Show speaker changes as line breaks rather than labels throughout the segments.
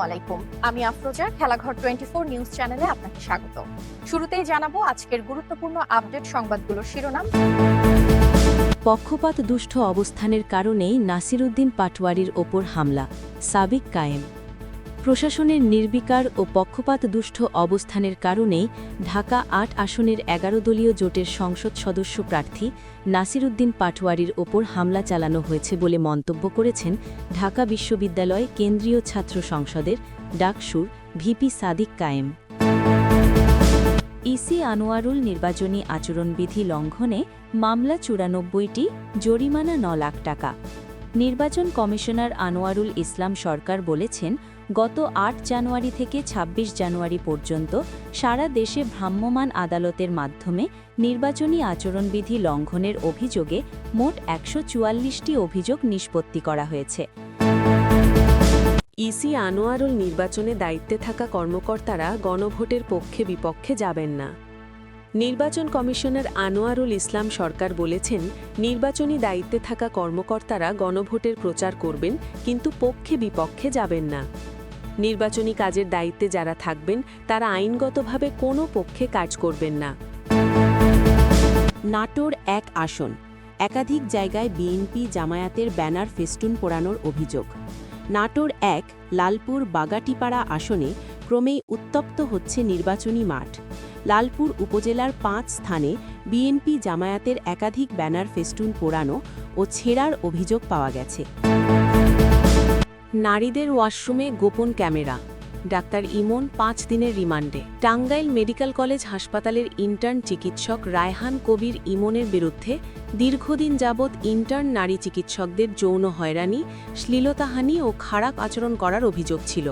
আলাইকুম, আমি আফরোজা। খেলাঘর 24 নিউজ চ্যানেলে আপনাকে স্বাগত। শুরুতেই জানাবো আজকের গুরুত্বপূর্ণ আপডেট সংবাদগুলোর শিরোনাম।
পক্ষপাত দুষ্ট অবস্থানের কারণেই নাসিরউদ্দিন পাটোয়ারির ওপর হামলা, সাবিক কায়েম। প্রশাসনের নির্বিকার ও পক্ষপাত দুষ্ট অবস্থানের কারণেই ঢাকা ৮ আসনের ১১ দলীয় জোটের সংসদ সদস্য প্রার্থী নাসিরউদ্দিন পাটোয়ারির ওপর হামলা চালানো হয়েছে বলে মন্তব্য করেছেন ঢাকা বিশ্ববিদ্যালয় কেন্দ্রীয় ছাত্র সংসদের ডাকসুর ভিপি সাদিক কায়েম। ইসি আনোয়ারুল নির্বাচনী আচরণবিধি লঙ্ঘনে মামলা ৯৪টি, জরিমানা ৯ লাখ টাকা। নির্বাচন কমিশনার আনোয়ারুল ইসলাম সরকার বলেছেন, গত ৮ জানুয়ারি থেকে ২৬ জানুয়ারি পর্যন্ত সারা দেশে ভ্রাম্যমাণ আদালতের মাধ্যমে নির্বাচনী আচরণবিধি লঙ্ঘনের অভিযোগে মোট ১৪৪টি অভিযোগ নিষ্পত্তি করা হয়েছে।
ইসি আনোয়ারুল নির্বাচনে দায়িত্বে থাকা কর্মকর্তারা গণভোটের পক্ষে বিপক্ষে যাবেন না। নির্বাচন কমিশনার আনোয়ারুল ইসলাম সরকার বলেছেন, নির্বাচনী দায়িত্বে থাকা কর্মকর্তারা গণভোটের প্রচার করবেন, কিন্তু পক্ষে বিপক্ষে যাবেন না। নির্বাচনী কাজের দায়িত্বে যারা থাকবেন তারা আইনগতভাবে কোনো পক্ষে কাজ করবেন না।
নাটোর ১ আসন, একাধিক জায়গায় বিএনপি জামায়াতের ব্যানার ফেস্টুন পোড়ানোর অভিযোগ। নাটোর ১ লালপুর বাগাটিপাড়া আসনে ক্রমেই উত্তপ্ত হচ্ছে নির্বাচনী মাঠ। লালপুর উপজেলার ৫ স্থানে বিএনপি জামায়াতের একাধিক ব্যানার ফেস্টুন পোড়ানো ও ছেঁড়ার অভিযোগ পাওয়া গেছে। নারীদের ওয়াশরুমে গোপন ক্যামেরা, ডাক্তার ইমন ৫ দিনের রিমান্ডে। টাঙ্গাইল মেডিকেল কলেজ হাসপাতালের ইন্টার্ন চিকিৎসক রায়হান কবির ইমনের বিরুদ্ধে দীর্ঘদিন যাবৎ ইন্টার্ন নারী চিকিৎসকদের যৌন হয়রানি, শ্লীলতাহানি ও খারাপ আচরণ করার অভিযোগ ছিল।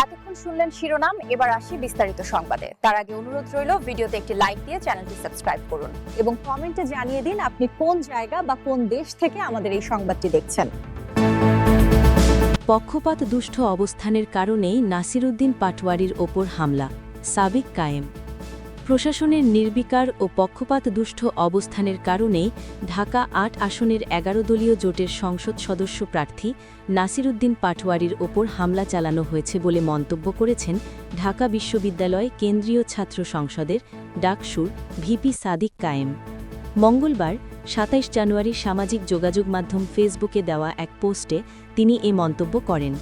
এতক্ষণ শুনলেন শিরোনাম, এবার আসি বিস্তারিত সংবাদে। তার আগে অনুরোধ রইল ভিডিওতে একটি লাইক দিয়ে চ্যানেলটি সাবস্ক্রাইব করুন এবং কমেন্টে জানিয়ে দিন আপনি কোন জায়গা বা কোন দেশ থেকে আমাদের এই সংবাদটি দেখছেন।
পক্ষপাত দুষ্ট অবস্থানের কারণেই নাসিরউদ্দিন পাটোয়ারির ওপর হামলা, সাবিক কায়েম। প্রশাসনের নির্বিকার ও পক্ষপাত দুষ্ট অবস্থানের কারণেই ঢাকা ৮ আসনের ১১ দলীয় জোটের সংসদ সদস্য প্রার্থী নাসিরউদ্দিন পাটোয়ারির ওপর হামলা চালানো হয়েছে বলে মন্তব্য করেছেন ঢাকা বিশ্ববিদ্যালয় কেন্দ্রীয় ছাত্র সংসদের ডাকসুর ভিপি সাদিক কায়েম। মঙ্গলবার ২৭ জানুয়ারি সামাজিক যোগাযোগ মাধ্যম ফেসবুকে দেওয়া এক পোস্টে তিনি এ মন্তব্য করেন।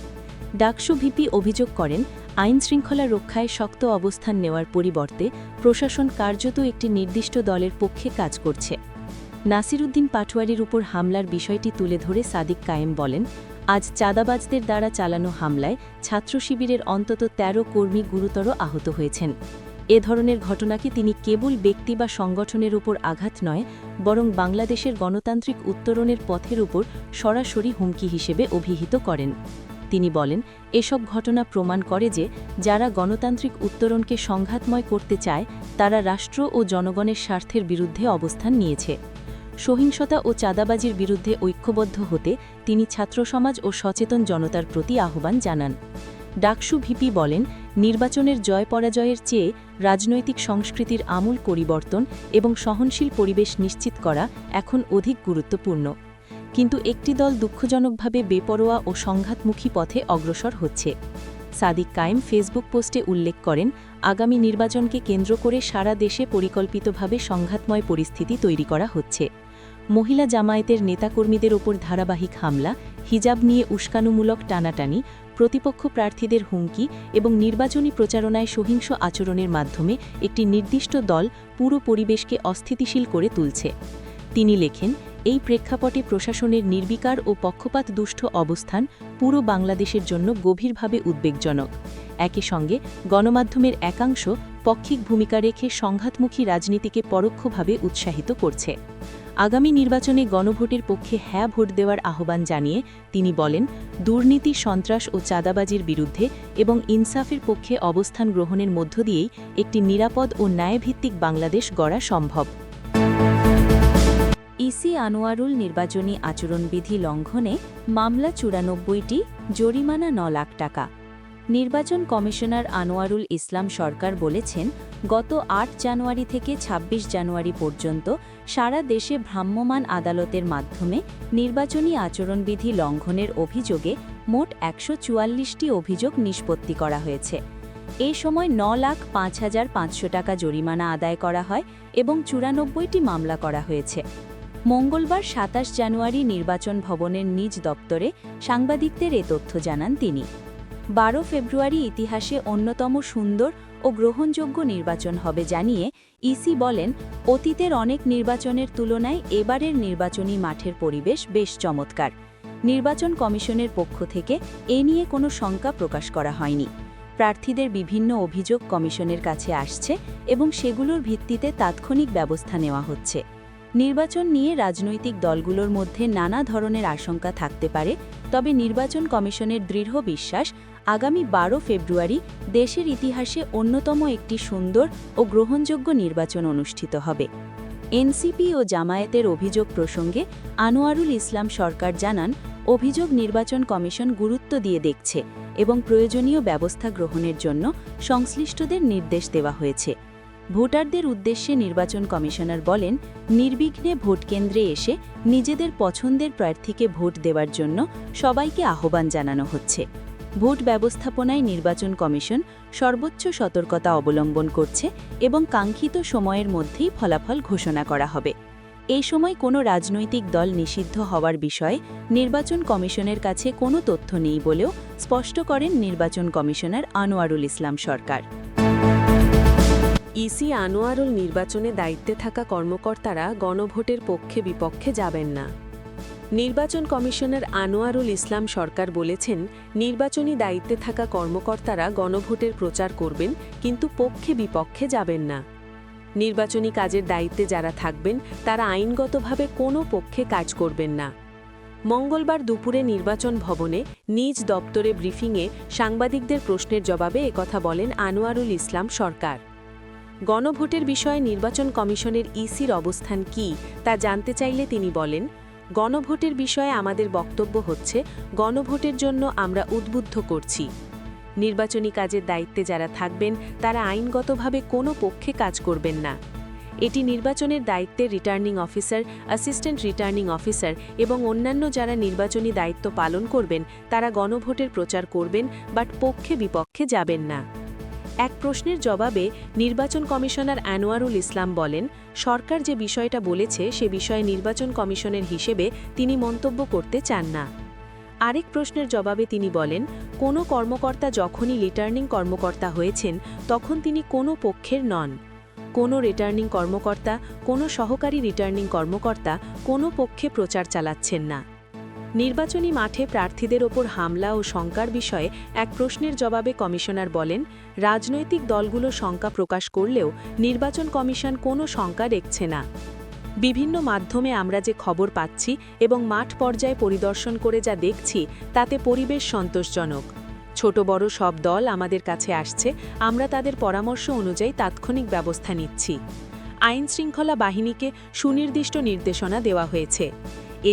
ডাকসু ভিপি অভিযোগ করেন, আইনশৃঙ্খলা রক্ষায় শক্ত অবস্থান নেওয়ার পরিবর্তে প্রশাসন কার্যত একটি নির্দিষ্ট দলের পক্ষে কাজ করছে। নাসিরউদ্দিন পাটোয়ারির উপর হামলার বিষয়টি তুলে ধরে সাদিক কায়েম বলেন, আজ চাঁদাবাজদের দ্বারা চালানো হামলায় ছাত্র শিবিরের অন্তত ১৩ কর্মী গুরুতর আহত হয়েছেন। এ ধরনের ঘটনাকে তিনি কেবল ব্যক্তি বা সংগঠনের উপর আঘাত নয়, বরং বাংলাদেশের গণতান্ত্রিক উত্তরণের পথের উপর সরাসরি হুমকি হিসেবে অভিহিত করেন। তিনি বলেন, এসব ঘটনা প্রমাণ করে যে যারা গণতান্ত্রিক উত্তরণকে সংঘাতময় করতে চায় তারা রাষ্ট্র ও জনগণের স্বার্থের বিরুদ্ধে অবস্থান নিয়েছে। সহিংসতা ও চাঁদাবাজির বিরুদ্ধে ঐক্যবদ্ধ হতে তিনি ছাত্রসমাজ ও সচেতন জনতার প্রতি আহ্বান জানান। ডাকসু ভিপি বলেন, নির্বাচনের জয় পরাজয়ের চেয়ে রাজনৈতিক সংস্কৃতির আমূল পরিবর্তন এবং সহনশীল পরিবেশ নিশ্চিত করা এখন অধিক গুরুত্বপূর্ণ। কিন্তু একটি দল দুঃখজনকভাবে বেপরোয়া ও সংঘাতমুখী পথে অগ্রসর হচ্ছে। সাদিক কায়েম ফেসবুক পোস্টে উল্লেখ করেন, আগামী নির্বাচনকে কেন্দ্র করে সারা দেশে পরিকল্পিতভাবে সংঘাতময় পরিস্থিতি তৈরি করা হচ্ছে। মহিলা জামায়াতের নেতাকর্মীদের ওপর ধারাবাহিক হামলা, হিজাব নিয়ে উস্কানিমূলক টানাটানি, প্রতিপক্ষ প্রার্থীদের হুমকি এবং নির্বাচনী প্রচারণায় সহিংস আচরণের মাধ্যমে একটি নির্দিষ্ট দল পুরো পরিবেশকে অস্থিতিশীল করে তুলছে। তিনি লেখেন, এই প্রেক্ষাপটে প্রশাসনের নির্বিকার ও পক্ষপাত দুষ্ট অবস্থান পুরো বাংলাদেশের জন্য গভীরভাবে উদ্বেগজনক। একই সঙ্গে গণমাধ্যমের একাংশ পক্ষিক ভূমিকা রেখে সংঘাতমুখী রাজনীতিকে পরোক্ষভাবে উৎসাহিত করছে। আগামী নির্বাচনে গণভোটের পক্ষে হ্যাঁ ভোট দেওয়ার আহ্বান জানিয়ে তিনি বলেন, দুর্নীতি, সন্ত্রাস ও চাঁদাবাজির বিরুদ্ধে এবং ইনসাফের পক্ষে অবস্থান গ্রহণের মধ্য দিয়েই একটি নিরাপদ ও ন্যায়ভিত্তিক বাংলাদেশ গড়া সম্ভব। ইসি আনোয়ারুল নির্বাচনী আচরণবিধি লঙ্ঘনে মামলা ৯৪টি, জরিমানা ৯ লাখ টাকা। নির্বাচন কমিশনার আনোয়ারুল ইসলাম সরকার বলেছেন, গত ৮ জানুয়ারি থেকে ২৬ জানুয়ারি পর্যন্ত সারা দেশে ভ্রাম্যমাণ আদালতের মাধ্যমে নির্বাচনী আচরণবিধি লঙ্ঘনের অভিযোগে মোট 144টি অভিযোগ নিষ্পত্তি করা হয়েছে। এই সময় 9,05,500 টাকা জরিমানা আদায় করা হয় এবং 94টি মামলা করা হয়েছে। মঙ্গলবার 27 জানুয়ারি নির্বাচন ভবনের নিজ দপ্তরে সাংবাদিকদের এ তথ্য জানান তিনি। 12 ফেব্রুয়ারি ইতিহাসে অন্যতম সুন্দর ও গ্রহণযোগ্য নির্বাচন হবে জানিয়ে ইসি বলেন, অতীতের অনেক নির্বাচনের তুলনায় এবারের নির্বাচনী মাঠের পরিবেশ বেশ চমৎকার। নির্বাচন কমিশনের পক্ষ থেকে এ নিয়ে কোনো শঙ্কা প্রকাশ করা হয়নি। প্রার্থীদের বিভিন্ন অভিযোগ কমিশনের কাছে আসছে এবং সেগুলোর ভিত্তিতে তাৎক্ষণিক ব্যবস্থা নেওয়া হচ্ছে। নির্বাচন নিয়ে রাজনৈতিক দলগুলোর মধ্যে নানা ধরনের আশঙ্কা থাকতে পারে, তবে নির্বাচন কমিশনের দৃঢ় বিশ্বাস আগামী 12 ফেব্রুয়ারি দেশের ইতিহাসে অন্যতম একটি সুন্দর ও গ্রহণযোগ্য নির্বাচন অনুষ্ঠিত হবে। এনসিপি ও জামায়াতের অভিযোগ প্রসঙ্গে আনোয়ারুল ইসলাম সরকার জানান, অভিযোগ নির্বাচন কমিশন গুরুত্ব দিয়ে দেখছে এবং প্রয়োজনীয় ব্যবস্থা গ্রহণের জন্য সংশ্লিষ্টদের নির্দেশ দেওয়া হয়েছে। ভোটারদের উদ্দেশ্যে নির্বাচন কমিশনার বলেন, নির্বিঘ্নে ভোটকেন্দ্রে এসে নিজেদের পছন্দের প্রার্থীকে ভোট দেওয়ার জন্য সবাইকে আহ্বান জানানো হচ্ছে। ভোট ব্যবস্থাপনায় নির্বাচন কমিশন সর্বোচ্চ সতর্কতা অবলম্বন করছে এবং কাঙ্ক্ষিত সময়ের মধ্যেই ফলাফল ঘোষণা করা হবে। এই সময় কোনো রাজনৈতিক দল নিষিদ্ধ হওয়ার বিষয়ে নির্বাচন কমিশনের কাছে কোনো তথ্য নেই বলেও স্পষ্ট করেন নির্বাচন কমিশনার আনোয়ারুল ইসলাম সরকার।
ইসি আনোয়ারুল নির্বাচনে দায়িত্বে থাকা কর্মকর্তারা গণভোটের পক্ষে বিপক্ষে যাবেন না। নির্বাচন কমিশনার আনোয়ারুল ইসলাম সরকার বলেছেন, নির্বাচনী দায়িত্বে থাকা কর্মকর্তারা গণভোটের প্রচার করবেন, কিন্তু পক্ষে বিপক্ষে যাবেন না। নির্বাচনী কাজের দায়িত্বে যারা থাকবেন তারা আইনগতভাবে কোনো পক্ষে কাজ করবেন না। মঙ্গলবার দুপুরে নির্বাচন ভবনে নিজ দপ্তরে ব্রিফিংয়ে সাংবাদিকদের প্রশ্নের জবাবে একথা বলেন আনোয়ারুল ইসলাম সরকার। গণভোটের বিষয়ে নির্বাচন কমিশনের ইসির অবস্থান কী তা জানতে চাইলে তিনি বলেন, গণভোটের বিষয়ে আমাদের বক্তব্য হচ্ছে, গণভোটের জন্য আমরা উদ্বুদ্ধ করছি। নির্বাচনী কাজের দায়িত্বে যারা থাকবেন তারা আইনগতভাবে কোনো পক্ষে কাজ করবেন না। এটি নির্বাচনের দায়িত্বে returning officer, assistant returning officer এবং অন্যান্য যারা নির্বাচনী দায়িত্ব পালন করবেন তারা গণভোটের প্রচার করবেন, বাট পক্ষে বিপক্ষে যাবেন না। এক প্রশ্নের জবাবে নির্বাচন কমিশনার আনোয়ারুল ইসলাম বলেন, সরকার যে বিষয়টা বলেছে সে বিষয়ে নির্বাচন কমিশনের হিসেবে তিনি মন্তব্য করতে চান না। আরেক প্রশ্নের জবাবে তিনি বলেন, কোনো কর্মকর্তা যখনই রিটার্নিং কর্মকর্তা হয়েছেন তখন তিনি কোনো পক্ষের নন। কোনো রিটার্নিং কর্মকর্তা, কোনো সহকারী রিটার্নিং কর্মকর্তা কোনো পক্ষে প্রচার চালাচ্ছেন না। নির্বাচনী মাঠে প্রার্থীদের ওপর হামলা ও শঙ্কার বিষয়ে এক প্রশ্নের জবাবে কমিশনার বলেন, রাজনৈতিক দলগুলো শঙ্কা প্রকাশ করলেও নির্বাচন কমিশন কোনো শঙ্কা দেখছে না। বিভিন্ন মাধ্যমে আমরা যে খবর পাচ্ছি এবং মাঠ পর্যায়ে পরিদর্শন করে যা দেখছি তাতে পরিবেশ সন্তোষজনক। ছোট বড় সব দল আমাদের কাছে আসছে, আমরা তাদের পরামর্শ অনুযায়ী তাৎক্ষণিক ব্যবস্থা নিচ্ছি। আইনশৃঙ্খলা বাহিনীকে সুনির্দিষ্ট নির্দেশনা দেওয়া হয়েছে।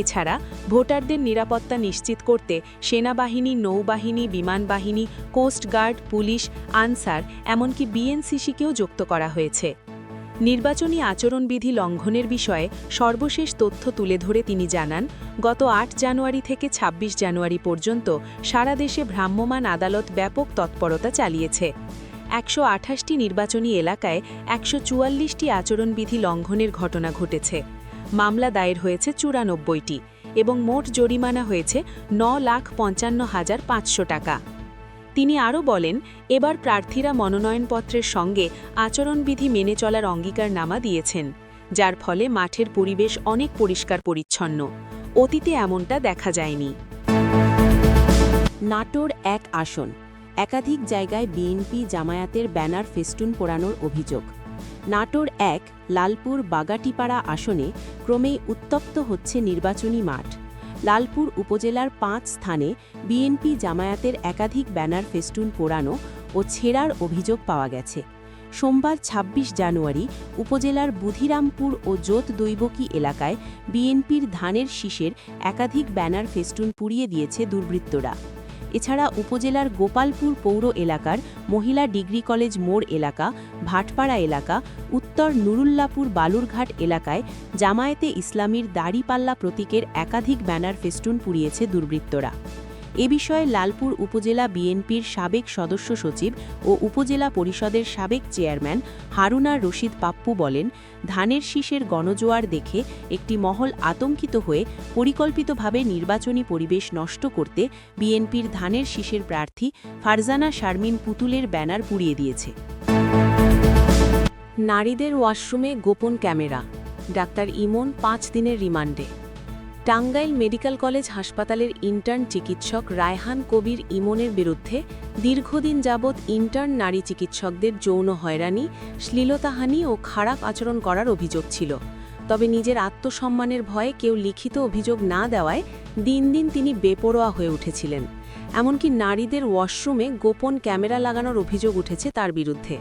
এছাড়া ভোটারদের নিরাপত্তা নিশ্চিত করতে সেনাবাহিনী, নৌবাহিনী, বিমান বাহিনী, কোস্টগার্ড, পুলিশ, আনসার এমনকি বিএনসিসিকেও যুক্ত করা হয়েছে। নির্বাচনী আচরণবিধি লঙ্ঘনের বিষয়ে সর্বশেষ তথ্য তুলে ধরে তিনি জানান, গত 8 জানুয়ারি থেকে 26 জানুয়ারি পর্যন্ত সারা দেশে ভ্রাম্যমাণ আদালত ব্যাপক তৎপরতা চালিয়েছে। 128টি নির্বাচনী এলাকায় 144টি আচরণবিধি লঙ্ঘনের ঘটনা ঘটেছে। মামলা দায়ের হয়েছে 94টি এবং মোট জরিমানা হয়েছে 9,55,500 টাকা। তিনি আরও বলেন, এবার প্রার্থীরা মনোনয়নপত্রের সঙ্গে আচরণবিধি মেনে চলার অঙ্গীকারনামা দিয়েছেন, যার ফলে মাঠের পরিবেশ অনেক পরিষ্কার পরিচ্ছন্ন। অতীতে এমনটা দেখা যায়নি।
নাটোর 1 আসন, একাধিক জায়গায় বিএনপি জামায়াতের ব্যানার ফেস্টুন পোড়ানোর অভিযোগ। নাটোর 1 লালপুর বাগাটিপাড়া আসনে ক্রমেই উত্তপ্ত হচ্ছে নির্বাচনী মাঠ। লালপুর উপজেলার 5 স্থানে বিএনপি জামায়াতের একাধিক ব্যানার ফেস্টুন পোড়ানো ও ছেঁড়ার অভিযোগ পাওয়া গেছে। সোমবার 26 জানুয়ারি উপজেলার বুধিরামপুর ও জোত দৈবকী এলাকায় বিএনপির ধানের শীষের একাধিক ব্যানার ফেস্টুন পুড়িয়ে দিয়েছে দুর্বৃত্তরা। এছাড়া উপজেলার গোপালপুর পৌর এলাকার মহিলা ডিগ্রি কলেজ মোড় এলাকা, ভাটপাড়া এলাকা, উত্তর নুরুল্লাপুর বালুরঘাট এলাকায় জামায়াতে ইসলামীর দাড়িপাল্লা প্রতীকের একাধিক ব্যানার ফেস্টুন পুড়িয়েছে দুর্বৃত্তরা। এ বিষয়ে লালপুর উপজেলা বিএনপির সাবেক সদস্য সচিব ও উপজেলা পরিষদের সাবেক চেয়ারম্যান হারুনার রশিদ পাপ্পু বলেন, ধানের শীষের গণজোয়ার দেখে একটি মহল আতঙ্কিত হয়ে পরিকল্পিতভাবে নির্বাচনী পরিবেশ নষ্ট করতে বিএনপির ধানের শীষের প্রার্থী ফারজানা শারমিন পুতুলের ব্যানার পুড়িয়ে দিয়েছে। নারীদের ওয়াশরুমে গোপন ক্যামেরা, ডাক্তার ইমন 5 দিনের রিমান্ডে। টাঙ্গাইল মেডিকেল কলেজ হাসপাতালের ইন্টার্ন চিকিৎসক রায়হান কবির ইমনের বিরুদ্ধে দীর্ঘদিন যাবৎ ইন্টার্ন নারী চিকিৎসকদের যৌন হয়রানি, শ্লীলতাহানি ও খারাপ আচরণ করার অভিযোগ ছিল। তবে নিজের আত্মসম্মানের ভয়ে কেউ লিখিত অভিযোগ না দেওয়ায় দিন দিন তিনি বেপরোয়া হয়ে উঠেছিলেন। এমনকি নারীদের ওয়াশরুমে গোপন ক্যামেরা লাগানোর অভিযোগ উঠেছে তার বিরুদ্ধে।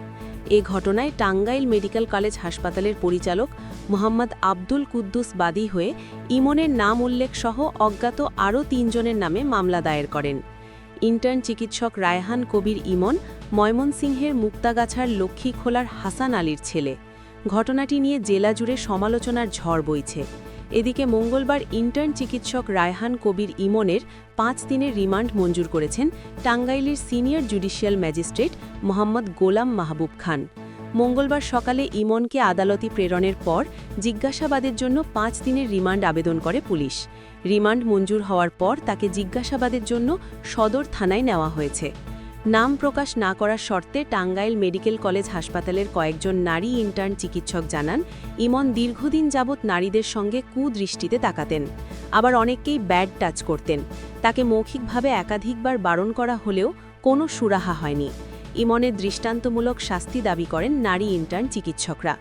এ ঘটনায় টাঙ্গাইল মেডিকেল কলেজ হাসপাতালের পরিচালক মোহাম্মদ আব্দুল কুদ্দুস বাদী হয়ে ইমনের নাম উল্লেখ সহ অজ্ঞাত আরও 3 জনের নামে মামলা দায়ের করেন। ইন্টার্ন চিকিৎসক রায়হান কবির ইমন ময়মনসিংহের মুক্তাগাছার লক্ষ্মীখোলার হাসান আলীর ছেলে। ঘটনাটি নিয়ে জেলা জুড়ে সমালোচনার ঝড় বইছে। এদিকে মঙ্গলবার ইন্টার্ন চিকিৎসক রায়হান কবির ইমনের 5 দিনের রিমান্ড মঞ্জুর করেছেন টাঙ্গাইলের senior judicial magistrate Mohammad Golam মাহবুব খান। মঙ্গলবার সকালে ইমনকে আদালতে প্রেরণের পর জিজ্ঞাসাবাদের জন্য 5 দিনের রিমান্ড আবেদন করে পুলিশ। রিমান্ড মঞ্জুর হওয়ার পর তাকে জিজ্ঞাসাবাদের জন্য সদর থানায় নেওয়া হয়েছে। নাম প্রকাশ না করার শর্তে টাঙ্গাইল মেডিকেল কলেজ হাসপাতালের কয়েকজন নারী ইন্টার্ন চিকিৎসক জানান, ইমন দীর্ঘদিন যাবৎ নারীদের সঙ্গে কুদৃষ্টিতে তাকাতেন, আবার অনেককেই ব্যাড টাচ করতেন। তাকে মৌখিকভাবে একাধিকবার বারণ করা হলেও কোনো সুরাহা হয়নি। ইমনের দৃষ্টান্তমূলক শাস্তি দাবি করেন নারী ইন্টার্ন চিকিৎসকরা।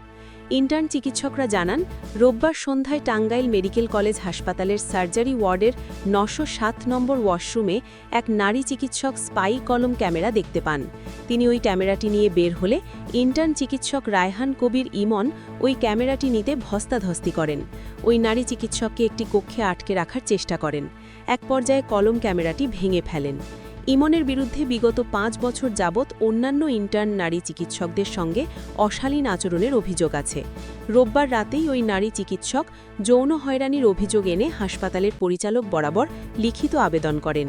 ইন্টার্ন চিকিৎসকরা জানান, রোববার সন্ধ্যায় টাঙ্গাইল মেডিকেল কলেজ হাসপাতালের সার্জারি ওয়ার্ডের 907 নম্বর ওয়াশরুমে এক নারী চিকিৎসক স্পাই কলম ক্যামেরা দেখতে পান। তিনি ওই ক্যামেরাটি নিয়ে বের হলে ইন্টার্ন চিকিৎসক রায়হান কবির ইমন ওই ক্যামেরাটি নিতে ধস্তাধস্তি করেন। ওই নারী চিকিৎসককে একটি কক্ষে আটকে রাখার চেষ্টা করেন। এক পর্যায়ে কলম ক্যামেরাটি ভেঙে ফেলেন। ইমনের বিরুদ্ধে বিগত 5 বছর যাবৎ অন্যান্য ইন্টার্ন নারী চিকিৎসকদের সঙ্গে অশালীন আচরণের অভিযোগ আছে। রোববার রাতেই ওই নারী চিকিৎসক যৌন হয়রানির অভিযোগ এনে হাসপাতালের পরিচালক বরাবর লিখিত আবেদন করেন।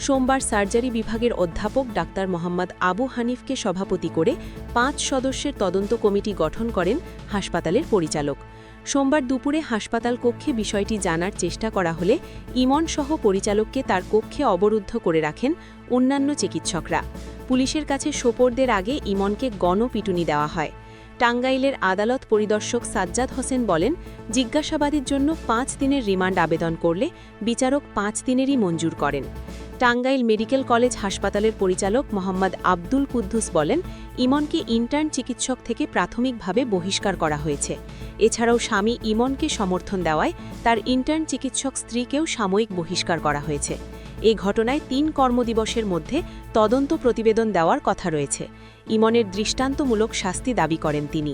সোমবার সার্জারি বিভাগের অধ্যাপক ডাক্তার মোহাম্মদ আবু হানিফকে সভাপতি করে 5 সদস্যের তদন্ত কমিটি গঠন করেন হাসপাতালের পরিচালক। সোমবার দুপুরে হাসপাতাল কক্ষে বিষয়টি জানার চেষ্টা করা হলে ইমন সহ পরিচালককে তার কক্ষে অবরুদ্ধ করে রাখেন অন্যান্য চিকিৎসকরা। পুলিশের কাছে সোপর্দের আগে ইমনকে গণপিটুনি দেওয়া হয়। টাঙ্গাইলের আদালত পরিদর্শক সাজ্জাদ হোসেন বলেন, জিজ্ঞাসাবাদের জন্য 5 দিনের রিমান্ড আবেদন করলে বিচারক 5 দিনেরই মঞ্জুর করেন। টাঙ্গাইল মেডিকেল কলেজ হাসপাতালের পরিচালক মোহাম্মদ আব্দুল কুদ্দুস বলেন, ইমনকে ইন্টার্ন চিকিৎসক থেকে প্রাথমিকভাবে বহিষ্কার করা হয়েছে। এছাড়াও স্বামী ইমনকে সমর্থন দেওয়ায় তার ইন্টার্ন চিকিৎসক স্ত্রীকেও সাময়িক বহিষ্কার করা হয়েছে। এ ঘটনায় 3 কর্মদিবসের মধ্যে তদন্ত প্রতিবেদন দেওয়ার কথা রয়েছে। ইমনের দৃষ্টান্তমূলক শাস্তি দাবি করেন তিনি।